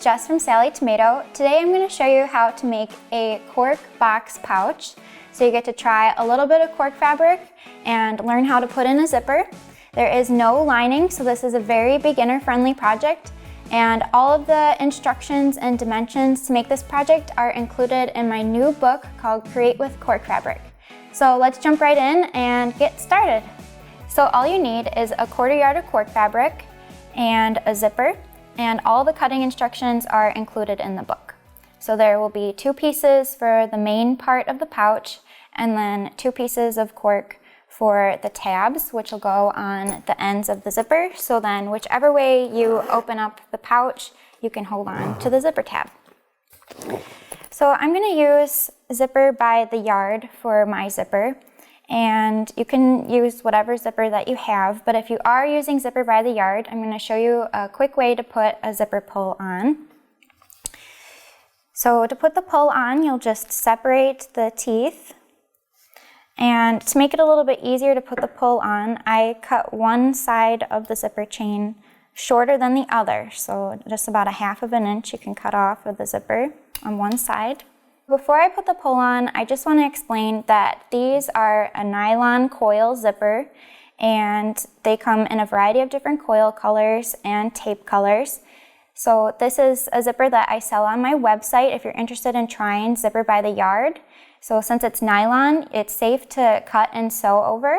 Jess from Sally Tomato. Today I'm going to show you how to make a cork box pouch. So you get to try a little bit of cork fabric and learn how to put in a zipper. There is no lining, so this is a very beginner-friendly project. And all of the instructions and dimensions to make this project are included in my new book called Create with Cork Fabric. So let's jump right in and get started. So all you need is a 1/4 yard of cork fabric and a zipper, and all the cutting instructions are included in the book. So there will be 2 pieces for the main part of the pouch, and then 2 pieces of cork for the tabs, which will go on the ends of the zipper. So then whichever way you open up the pouch, you can hold on to the zipper tab. So I'm going to use zipper by the yard for my zipper, and you can use whatever zipper that you have, but if you are using zipper by the yard, I'm going to show you a quick way to put a zipper pull on. So to put the pull on, you'll just separate the teeth, and to make it a little bit easier to put the pull on, I cut one side of the zipper chain shorter than the other, so just about 1/2 inch you can cut off of the zipper on one side. Before I put the pull on, I just want to explain that these are a nylon coil zipper, and they come in a variety of different coil colors and tape colors. So this is a zipper that I sell on my website if you're interested in trying zipper by the yard. So since it's nylon, it's safe to cut and sew over.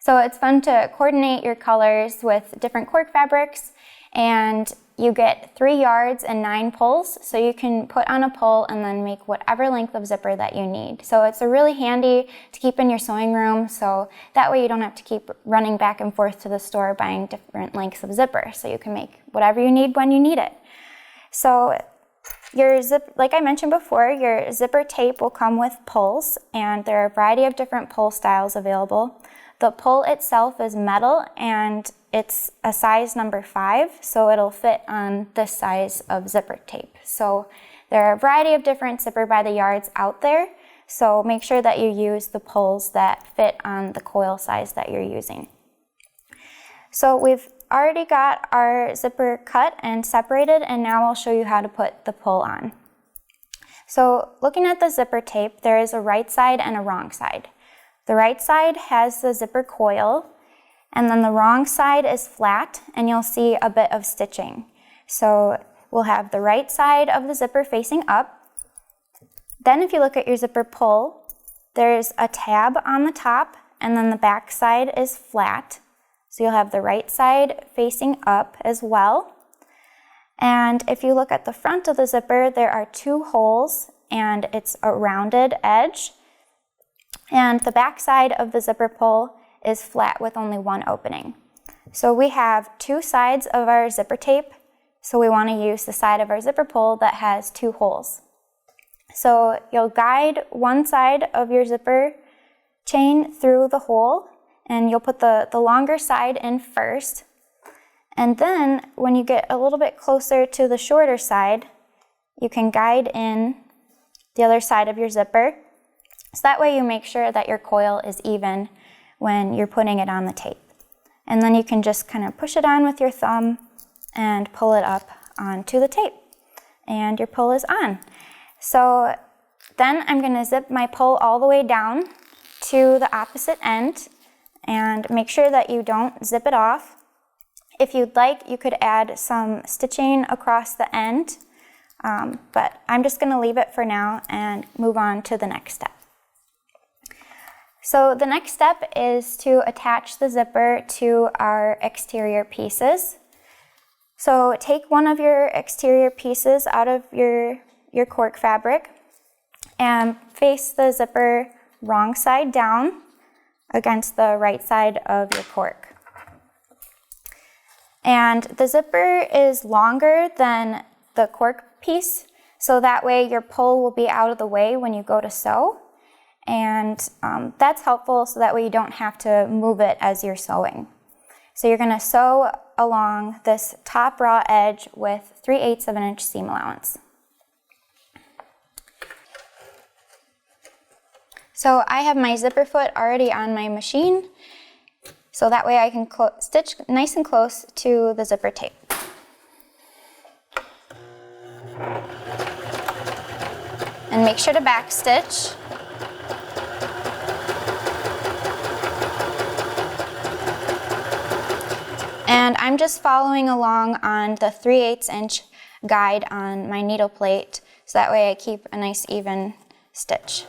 So it's fun to coordinate your colors with different cork fabrics, and you get 3 yards and 9 pulls, so you can put on a pull and then make whatever length of zipper that you need. So it's a really handy to keep in your sewing room, so that way you don't have to keep running back and forth to the store buying different lengths of zipper, so you can make whatever you need when you need it. So like I mentioned before, your zipper tape will come with pulls, and there are a variety of different pull styles available. The pull itself is metal, and it's a size number 5, so it'll fit on this size of zipper tape. So there are a variety of different zipper by the yards out there, so make sure that you use the pulls that fit on the coil size that you're using. So we've already got our zipper cut and separated, and now I'll show you how to put the pull on. So looking at the zipper tape, there is a right side and a wrong side. The right side has the zipper coil, and then the wrong side is flat, and you'll see a bit of stitching. So we'll have the right side of the zipper facing up. Then if you look at your zipper pull, there's a tab on the top, and then the back side is flat. So you'll have the right side facing up as well. And if you look at the front of the zipper, there are 2 holes, and it's a rounded edge. And the back side of the zipper pull is flat with only 1 opening. So we have 2 sides of our zipper tape, so we want to use the side of our zipper pull that has 2 holes. So you'll guide one side of your zipper chain through the hole, and you'll put the longer side in first. And then when you get a little bit closer to the shorter side, you can guide in the other side of your zipper. So that way you make sure that your coil is even when you're putting it on the tape. And then you can just kind of push it on with your thumb and pull it up onto the tape. And your pull is on. So then I'm going to zip my pull all the way down to the opposite end, and make sure that you don't zip it off. If you'd like, you could add some stitching across the end, but I'm just going to leave it for now and move on to the next step. So the next step is to attach the zipper to our exterior pieces. So take one of your exterior pieces out of your cork fabric and face the zipper wrong side down against the right side of your cork. And the zipper is longer than the cork piece, so that way your pull will be out of the way when you go to sew. And that's helpful, so that way you don't have to move it as you're sewing. So you're going to sew along this top raw edge with 3/8 inch seam allowance. So I have my zipper foot already on my machine, so that way I can stitch nice and close to the zipper tape. make sure to back stitch. And I'm just following along on the 3/8 inch guide on my needle plate, so that way I keep a nice even stitch.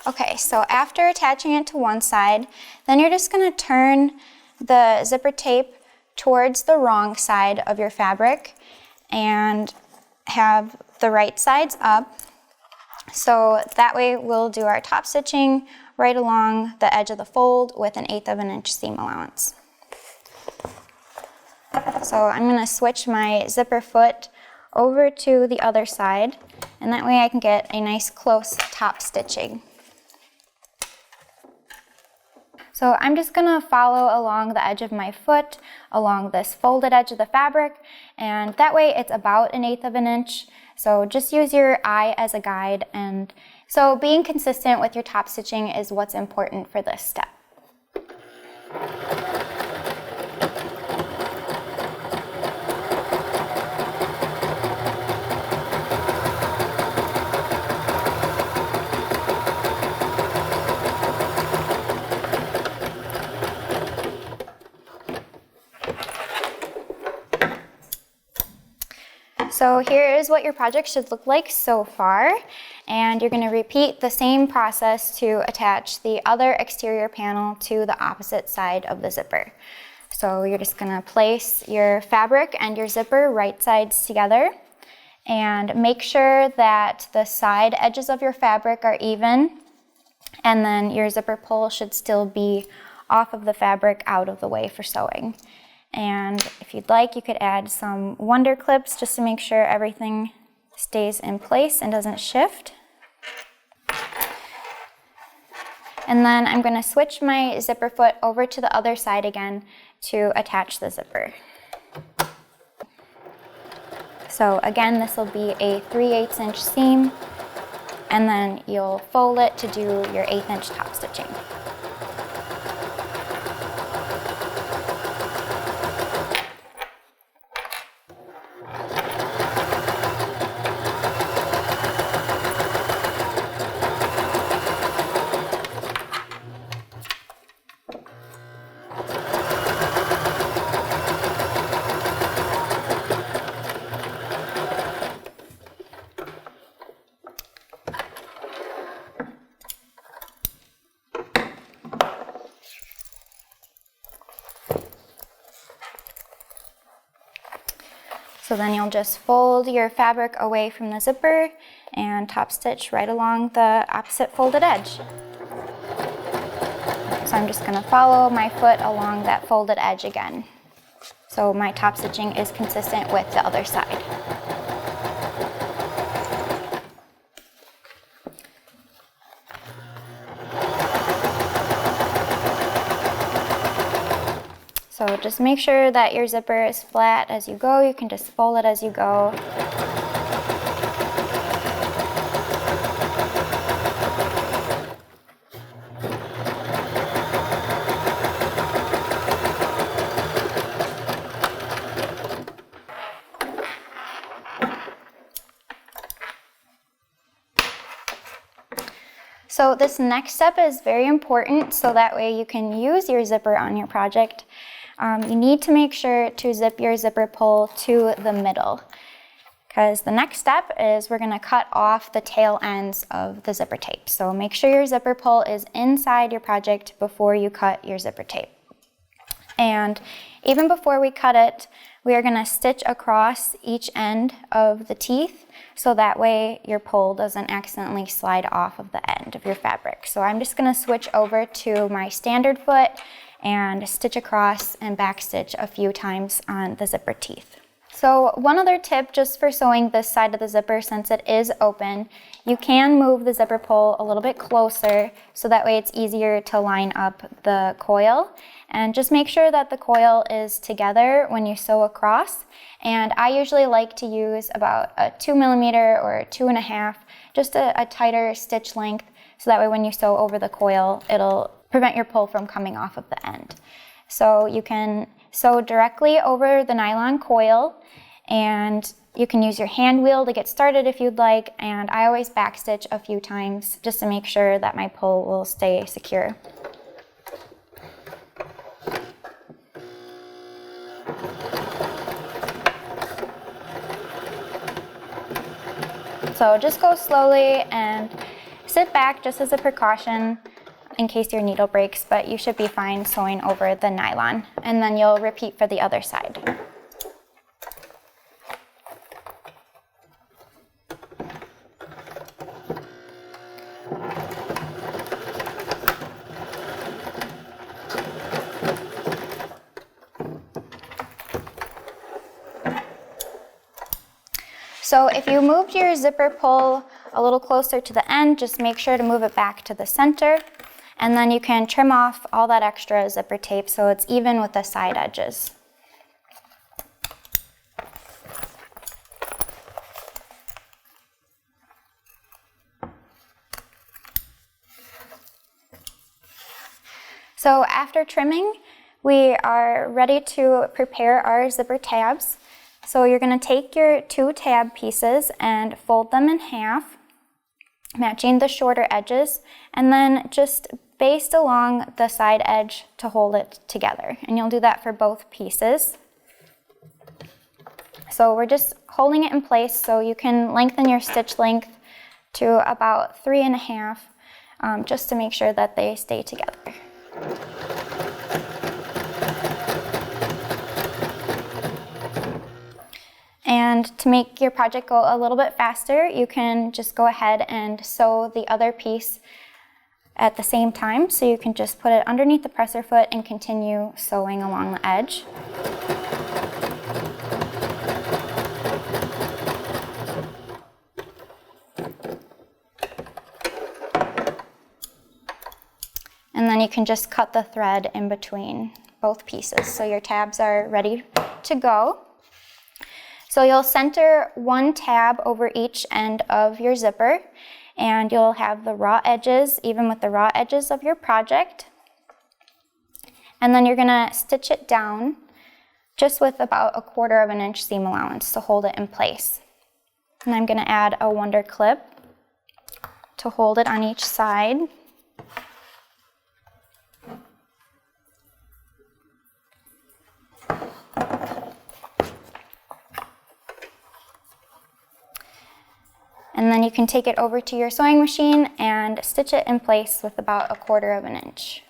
Okay, so after attaching it to one side, then you're just going to turn the zipper tape towards the wrong side of your fabric and have the right sides up. So that way we'll do our top stitching right along the edge of the fold with 1/8 of an inch seam allowance. So I'm going to switch my zipper foot over to the other side, and that way I can get a nice close top stitching. So I'm just going to follow along the edge of my foot, along this folded edge of the fabric, and that way it's about 1/8 of an inch. So just use your eye as a guide, and so being consistent with your top stitching is what's important for this step. So here is what your project should look like so far, and you're going to repeat the same process to attach the other exterior panel to the opposite side of the zipper. So you're just going to place your fabric and your zipper right sides together, and make sure that the side edges of your fabric are even, and then your zipper pull should still be off of the fabric, out of the way for sewing. And if you'd like, you could add some wonder clips just to make sure everything stays in place and doesn't shift. And then I'm going to switch my zipper foot over to the other side again to attach the zipper. So again, this will be a 3/8 inch seam, and then you'll fold it to do your 1/8 inch top stitching. So then you'll just fold your fabric away from the zipper and top stitch right along the opposite folded edge. So I'm just going to follow my foot along that folded edge again, so my top stitching is consistent with the other side. So just make sure that your zipper is flat as you go. You can just fold it as you go. So this next step is very important, so that way you can use your zipper on your project. You need to make sure to zip your zipper pull to the middle, because the next step is we're going to cut off the tail ends of the zipper tape. So make sure your zipper pull is inside your project before you cut your zipper tape. And even before we cut it, we are going to stitch across each end of the teeth, so that way your pull doesn't accidentally slide off of the end of your fabric. So I'm just going to switch over to my standard foot and stitch across and back stitch a few times on the zipper teeth. So one other tip just for sewing this side of the zipper, since it is open, you can move the zipper pull a little bit closer so that way it's easier to line up the coil. And just make sure that the coil is together when you sew across. And I usually like to use about a 2mm or a 2.5, just a tighter stitch length, so that way when you sew over the coil, it'll prevent your pull from coming off of the end. So you can sew directly over the nylon coil, and you can use your hand wheel to get started if you'd like, and I always backstitch a few times just to make sure that my pull will stay secure. So just go slowly and sit back just as a precaution in case your needle breaks, but you should be fine sewing over the nylon. And then you'll repeat for the other side. So if you moved your zipper pull a little closer to the end, just make sure to move it back to the center. And then you can trim off all that extra zipper tape so it's even with the side edges. So after trimming, we are ready to prepare our zipper tabs. So you're going to take your 2 tab pieces and fold them in half, matching the shorter edges, and then just baste along the side edge to hold it together. And you'll do that for both pieces. So we're just holding it in place, so you can lengthen your stitch length to about 3.5, just to make sure that they stay together. And to make your project go a little bit faster, you can just go ahead and sew the other piece at the same time. So you can just put it underneath the presser foot and continue sewing along the edge. And then you can just cut the thread in between both pieces. So your tabs are ready to go. So you'll center 1 tab over each end of your zipper, and you'll have the raw edges, even with the raw edges of your project. And then you're gonna stitch it down just with about 1/4 inch seam allowance to hold it in place. And I'm gonna add a wonder clip to hold it on each side. And then you can take it over to your sewing machine and stitch it in place with about 1/4 inch.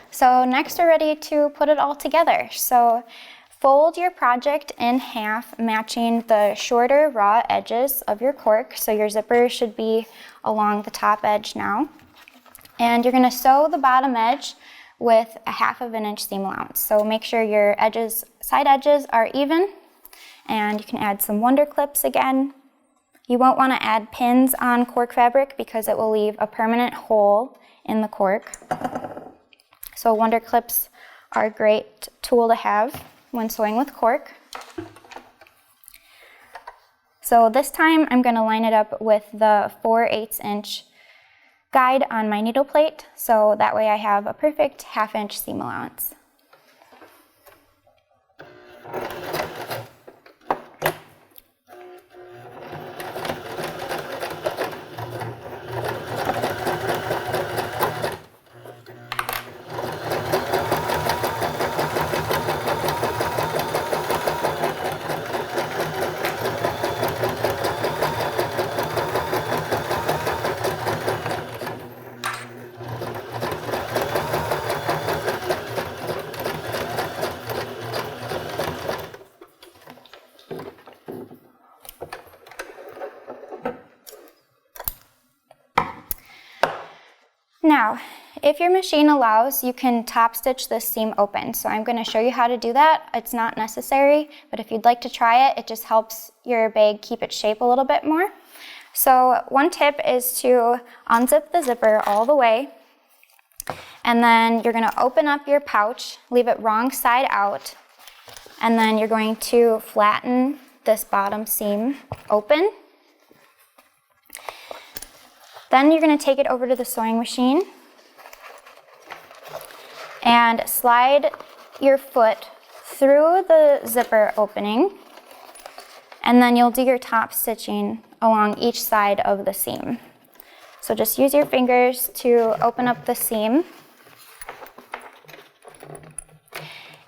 So next we're ready to put it all together. So fold your project in half, matching the shorter raw edges of your cork. So your zipper should be along the top edge now. And you're gonna sew the bottom edge with 1/2 inch seam allowance. So make sure your edges, side edges are even, and you can add some wonder clips again. You won't wanna add pins on cork fabric because it will leave a permanent hole in the cork. So wonder clips are a great tool to have when sewing with cork. So this time I'm going to line it up with the 4/8 inch guide on my needle plate, so that way I have a perfect 1/2 inch seam allowance. Now, if your machine allows, you can top stitch this seam open. So I'm going to show you how to do that. It's not necessary, but if you'd like to try it, it just helps your bag keep its shape a little bit more. So one tip is to unzip the zipper all the way, and then you're going to open up your pouch, leave it wrong side out, and then you're going to flatten this bottom seam open. Then you're going to take it over to the sewing machine and slide your foot through the zipper opening, and then you'll do your top stitching along each side of the seam. So just use your fingers to open up the seam.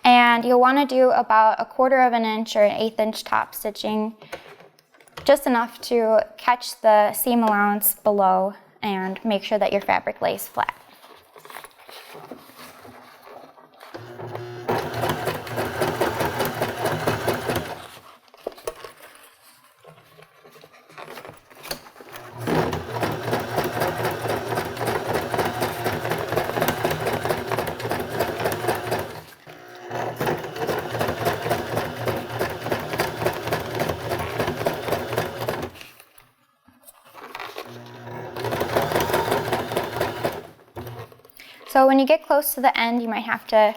And you'll want to do about 1/4 inch or 1/8 inch top stitching, just enough to catch the seam allowance below and make sure that your fabric lays flat. So when you get close to the end, you might have to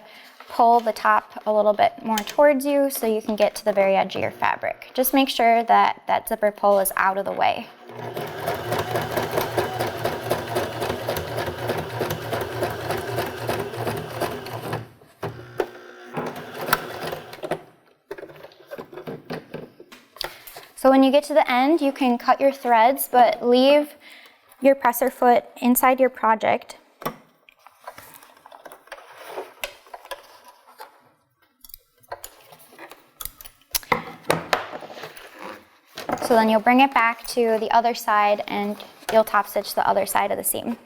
pull the top a little bit more towards you so you can get to the very edge of your fabric. Just make sure that that zipper pull is out of the way. So when you get to the end, you can cut your threads, but leave your presser foot inside your project. So then you'll bring it back to the other side and you'll top stitch the other side of the seam.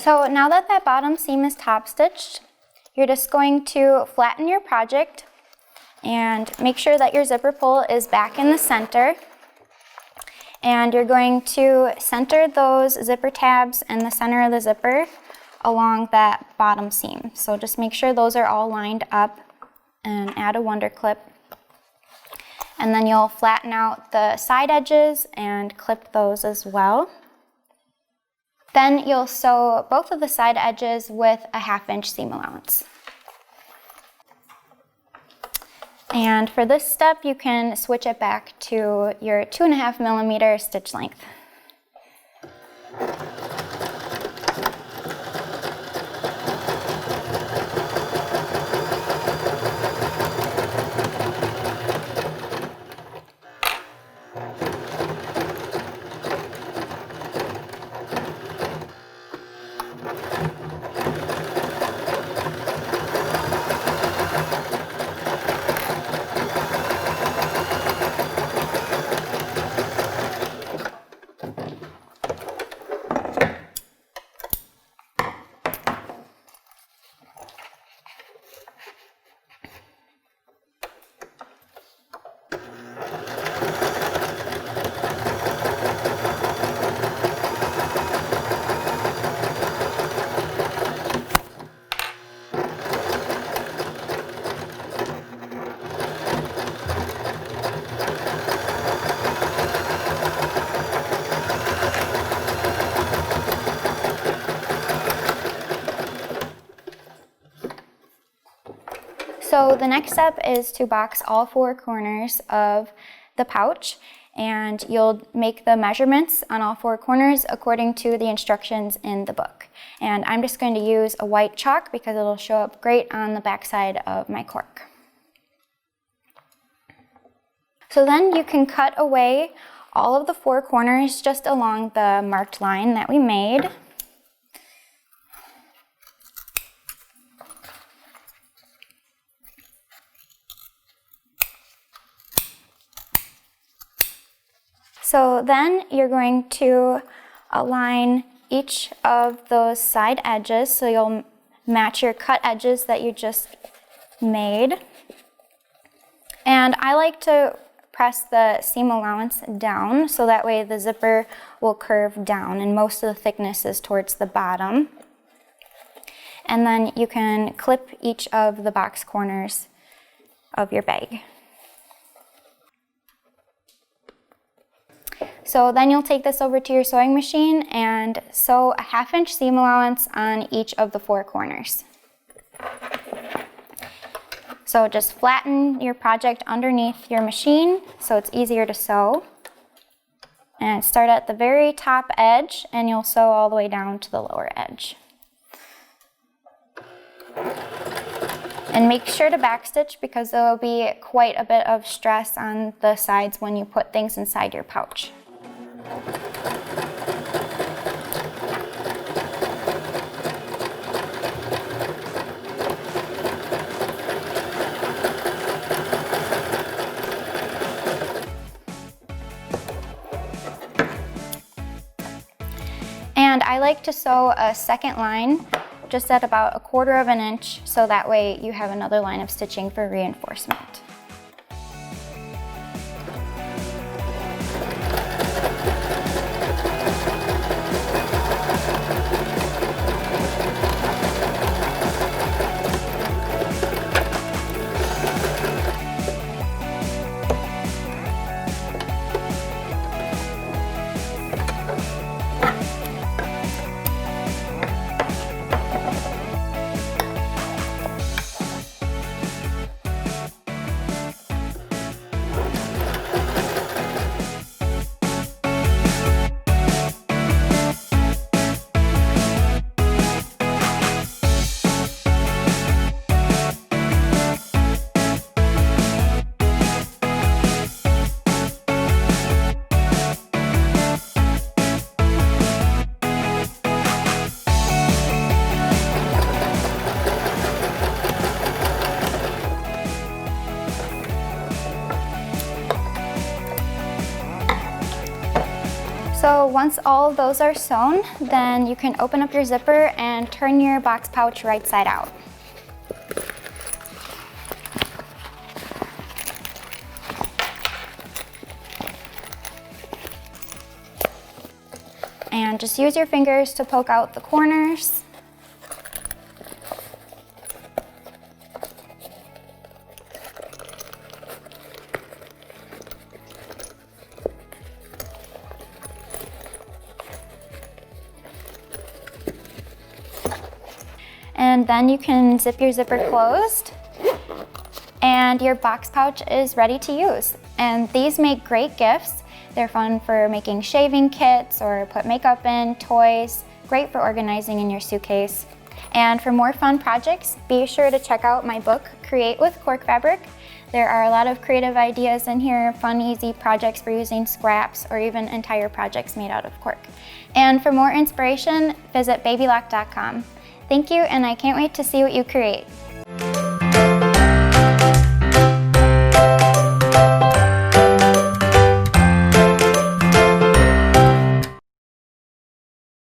So now that that bottom seam is top stitched, you're just going to flatten your project and make sure that your zipper pull is back in the center. And you're going to center those zipper tabs in the center of the zipper along that bottom seam. So just make sure those are all lined up and add a wonder clip. And then you'll flatten out the side edges and clip those as well. Then you'll sew both of the side edges with a 1/2 inch seam allowance. And for this step, you can switch it back to your 2.5 millimeter stitch length. So the next step is to box all 4 corners of the pouch, and you'll make the measurements on all 4 corners according to the instructions in the book. And I'm just going to use a white chalk because it'll show up great on the backside of my cork. So then you can cut away all of the 4 corners just along the marked line that we made. So then you're going to align each of those side edges, so you'll match your cut edges that you just made. And I like to press the seam allowance down, so that way the zipper will curve down and most of the thickness is towards the bottom. And then you can clip each of the box corners of your bag. So then you'll take this over to your sewing machine and sew a 1/2 inch seam allowance on each of the 4 corners. So just flatten your project underneath your machine so it's easier to sew. And start at the very top edge and you'll sew all the way down to the lower edge. And make sure to backstitch because there will be quite a bit of stress on the sides when you put things inside your pouch. And I like to sew a second line just at about 1/4 of an inch, so that way you have another line of stitching for reinforcement. So once all of those are sewn, then you can open up your zipper and turn your box pouch right side out. And just use your fingers to poke out the corners. And then you can zip your zipper closed and your box pouch is ready to use. And these make great gifts. They're fun for making shaving kits or put makeup in, toys, great for organizing in your suitcase. And for more fun projects, be sure to check out my book, Create with Cork Fabric. There are a lot of creative ideas in here, fun, easy projects for using scraps or even entire projects made out of cork. And for more inspiration, visit babylock.com. Thank you, and I can't wait to see what you create.